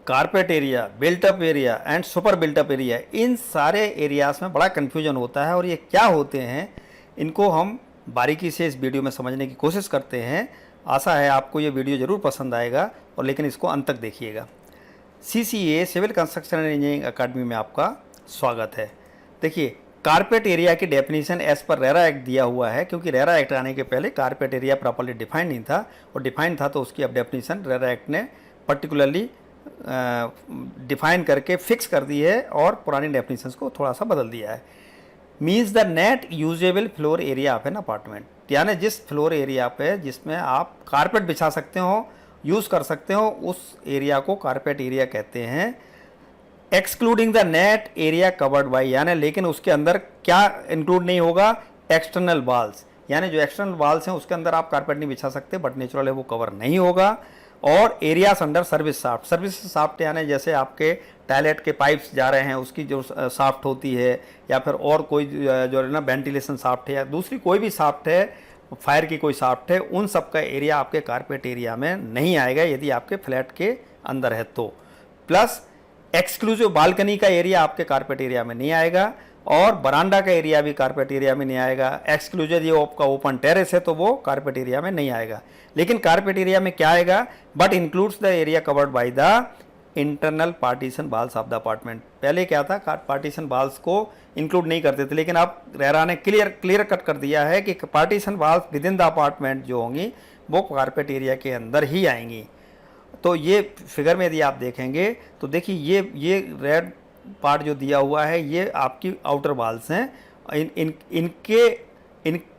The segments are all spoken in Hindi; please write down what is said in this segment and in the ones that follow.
Carpet area, built up area and super built up area, इन सारे एरियाज़ में बड़ा कन्फ्यूजन होता है और ये क्या होते हैं इनको हम बारीकी से इस वीडियो में समझने की कोशिश करते हैं। आशा है आपको ये वीडियो ज़रूर पसंद आएगा और लेकिन इसको अंत तक देखिएगा। CCA civil construction and engineering academy में आपका स्वागत है। देखिए, कारपेट एरिया की डेफिनेशन एज पर रेरा एक्ट दिया हुआ है, क्योंकि रेरा एक्ट आने के पहले कारपेट एरिया प्रॉपर्ली डिफाइंड नहीं था, और डिफाइंड था तो उसकी अब डेफिनेशन रेरा एक्ट ने पर्टिकुलरली डिफाइन करके फिक्स कर दी है और पुरानी डेफिनेशंस को थोड़ा सा बदल दिया है। Means the net usable floor area of an apartment, यानी जिस फ्लोर एरिया पे जिसमें आप कारपेट बिछा सकते हो, यूज़ कर सकते हो, उस एरिया को कारपेट एरिया कहते हैं। Excluding the net area covered by, यानी लेकिन उसके अंदर क्या इंक्लूड नहीं होगा, एक्सटर्नल वॉल्स, यानी जो एक्सटर्नल वॉल्स हैं उसके अंदर आप कारपेट नहीं बिछा सकते, बट नेचुरल है वो कवर नहीं होगा। और areas under service shaft, service shaft यानी जैसे आपके टॉयलेट के पाइप्स जा रहे हैं उसकी जो शाफ्ट होती है, या फिर और कोई जो है ना वेंटिलेशन शाफ्ट है, या दूसरी कोई भी शाफ्ट है, फायर की कोई शाफ्ट है, उन सब का एरिया आपके कारपेट एरिया में नहीं आएगा यदि आपके फ्लैट के अंदर है तो। प्लस एक्सक्लूसिव बालकनी का एरिया आपके कारपेट एरिया में नहीं आएगा, और बरांडा का एरिया भी कारपेट एरिया में नहीं आएगा। एक्सक्लूसिव ये आपका ओपन टेरेस है तो वो कारपेट एरिया में नहीं आएगा। लेकिन कारपेट एरिया में क्या आएगा, but includes the area covered by the internal partition walls of the apartment. पहले क्या था, पार्टीशन वॉल्स को इंक्लूड नहीं करते थे, लेकिन अब रेरा ने क्लियर कट कर दिया है कि partition walls with in the apartment जो होंगी वो कारपेट एरिया के अंदर ही आएंगी। तो ये फिगर में यदि आप देखेंगे तो देखिए ये रेड पार्ट जो दिया हुआ है ये आपकी आउटर वॉल्स हैं।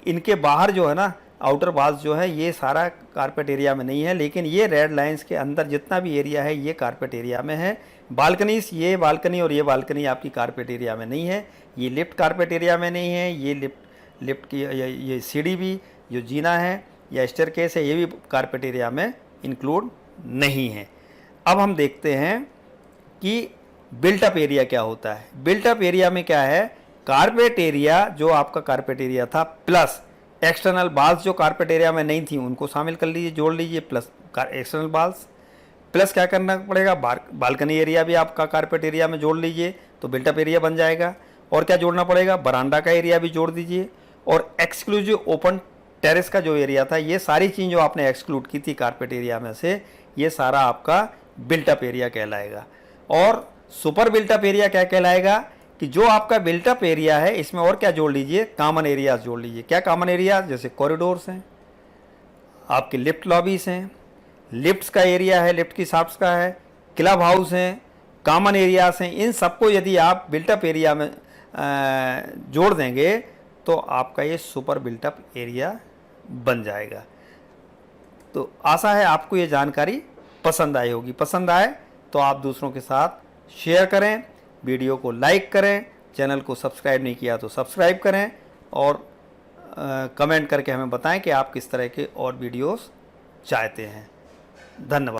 इनके बाहर जो है ना आउटर वॉल्स जो है ये सारा कारपेट एरिया में नहीं है, लेकिन ये रेड लाइंस के अंदर जितना भी एरिया है ये कारपेट एरिया में है। बालकनीज, ये बालकनी और ये बालकनी आपकी कारपेट एरिया में नहीं है। ये लिफ्ट कारपेट एरिया में नहीं है। ये लिफ्ट की ये सीढ़ी भी जो जीना है या स्टेयरकेस है ये भी कारपेट एरिया में इंक्लूड नहीं है। अब हम देखते हैं कि बिल्टअप एरिया क्या होता है। बिल्टअप एरिया में क्या है, कारपेट एरिया जो आपका कारपेट एरिया था प्लस एक्सटर्नल बाल्स जो कारपेट एरिया में नहीं थी उनको शामिल कर लीजिए, जोड़ लीजिए, प्लस एक्सटर्नल बाल्स, प्लस क्या करना पड़ेगा, बालकनी एरिया भी आपका कारपेट एरिया में जोड़ लीजिए तो बिल्टअप एरिया बन जाएगा। और क्या जोड़ना पड़ेगा, बरांडा का एरिया भी जोड़ दीजिए, और एक्सक्लूसिव ओपन टेरेस का जो एरिया था, ये सारी चीज़ जो आपने एक्सक्लूड की थी कारपेट एरिया में से, ये सारा आपका बिल्टअप एरिया कहलाएगा। और सुपर बिल्टअप एरिया क्या कहलाएगा कि जो आपका बिल्टअप एरिया है इसमें और क्या जोड़ लीजिए, कॉमन एरियाज जोड़ लीजिए। क्या कॉमन एरियाज, जैसे कॉरिडोर्स हैं, आपके लिफ्ट लॉबीज हैं, लिफ्ट्स का एरिया है, लिफ्ट की शाफ्ट्स का है, क्लब हाउस हैं, कॉमन एरियाज हैं, इन सबको यदि आप बिल्टअप एरिया में जोड़ देंगे तो आपका ये सुपर बिल्टअप एरिया बन जाएगा। तो आशा है आपको ये जानकारी पसंद आई होगी। पसंद आए तो आप दूसरों के साथ शेयर करें, वीडियो को लाइक करें, चैनल को सब्सक्राइब नहीं किया तो सब्सक्राइब करें, और कमेंट करके हमें बताएं कि आप किस तरह के और वीडियोस चाहते हैं। धन्यवाद।